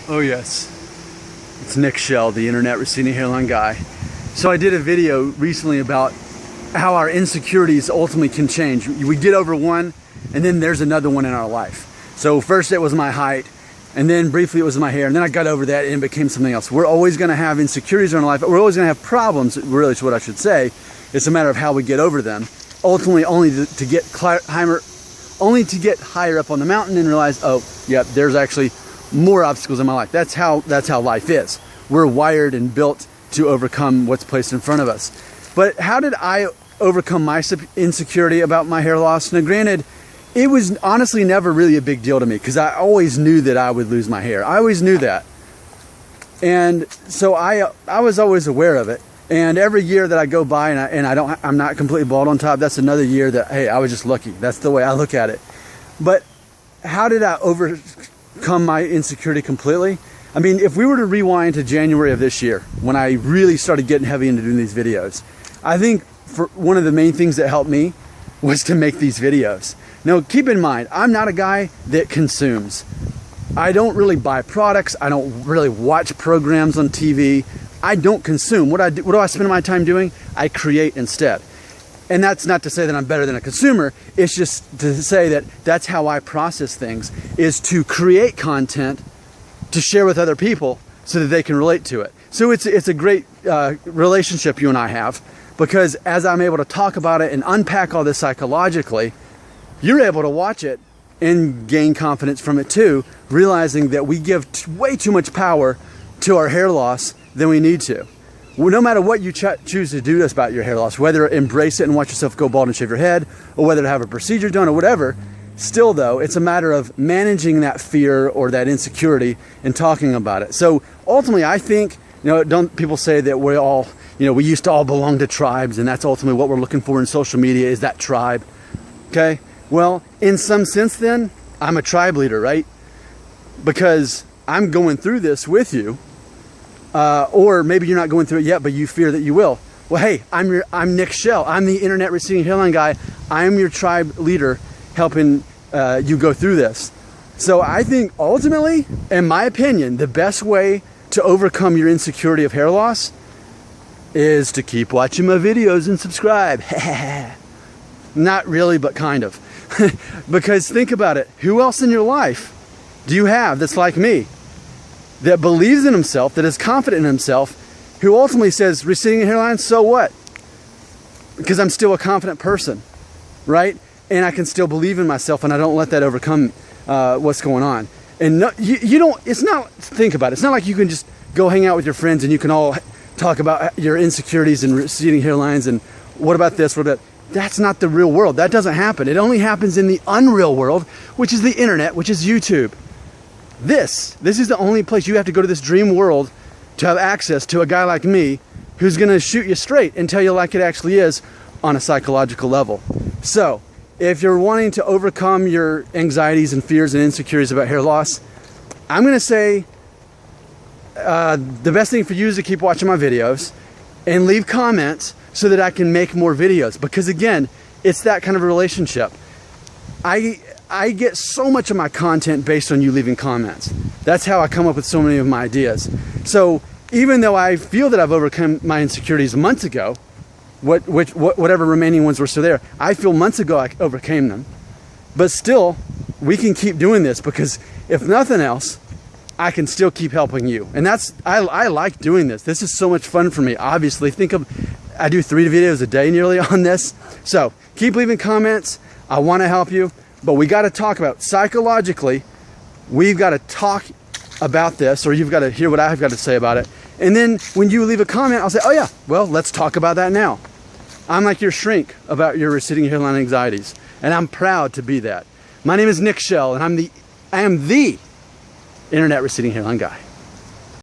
Oh yes, it's Nick Shell, the internet receding hairline guy. So I did a video recently about how our insecurities ultimately can change. We get over one, and then there's another one in our life. So first it was my height, and then briefly it was my hair, and then I got over that and it became something else. We're always gonna have insecurities in our life, but we're always gonna have problems, really is what I should say. It's a matter of how we get over them. Ultimately, only to get higher up on the mountain and realize, oh, yep, there's actually more obstacles in my life. That's how life is. We're wired and built to overcome what's placed in front of us. But how did I overcome my insecurity about my hair loss? Now, granted, it was honestly never really a big deal to me because I always knew that I would lose my hair. I always knew that. And so I was always aware of it. And every year that I go by and I'm not completely bald on top, that's another year that, hey, I was just lucky. That's the way I look at it. But how did I overcome my insecurity completely? I mean, if we were to rewind to January of this year, when I really started getting heavy into doing these videos, I think for one of the main things that helped me was to make these videos. Now, keep in mind, I'm not a guy that consumes. I don't really buy products. I don't really watch programs on TV. I don't consume. What do I spend my time doing? I create instead. And that's not to say that I'm better than a consumer. It's just to say that that's how I process things, is to create content to share with other people so that they can relate to it. So it's a great relationship you and I have, because as I'm able to talk about it and unpack all this psychologically, you're able to watch it and gain confidence from it too, realizing that we give way too much power to our hair loss than we need to. Well, no matter what you choose to do about your hair loss, whether embrace it and watch yourself go bald and shave your head, or whether to have a procedure done or whatever, still though, it's a matter of managing that fear or that insecurity and talking about it. So ultimately, I think, don't people say that we all, we used to all belong to tribes, and that's ultimately what we're looking for in social media, is that tribe. Okay? Well, in some sense then, I'm a tribe leader, right? Because I'm going through this with you. Or maybe you're not going through it yet, but you fear that you will. Well, hey, I'm Nick Shell. I'm the internet receding hairline guy. I'm your tribe leader, helping you go through this. So I think ultimately, in my opinion, the best way to overcome your insecurity of hair loss is to keep watching my videos and subscribe. Not really, but kind of. Because think about it. Who else in your life do you have that's like me, that believes in himself, that is confident in himself, who ultimately says, receding hairline, so what? Because I'm still a confident person, right? And I can still believe in myself, and I don't let that overcome what's going on. And no, you don't, it's not, think about it. It's not like you can just go hang out with your friends and you can all talk about your insecurities and receding hairlines and what about this, what about that. That's not the real world. That doesn't happen. It only happens in the unreal world, which is the internet, which is YouTube. This is the only place you have to go to, this dream world, to have access to a guy like me who's going to shoot you straight and tell you like it actually is on a psychological level. So if you're wanting to overcome your anxieties and fears and insecurities about hair loss, I'm going to say the best thing for you is to keep watching my videos and leave comments so that I can make more videos. Because again, it's that kind of a relationship. I get so much of my content based on you leaving comments. That's how I come up with so many of my ideas. So even though I feel that I've overcome my insecurities months ago, whatever remaining ones were still there, I feel months ago I overcame them. But still, we can keep doing this, because if nothing else, I can still keep helping you. And I like doing this. This is so much fun for me. Obviously, I do 3 videos a day nearly on this. So keep leaving comments. I want to help you. But we got to talk about, psychologically, we've got to talk about this, or you've got to hear what I've got to say about it. And then when you leave a comment, I'll say, oh yeah, well, let's talk about that now. I'm like your shrink about your receding hairline anxieties, and I'm proud to be that. My name is Nick Shell, and I am the internet receding hairline guy.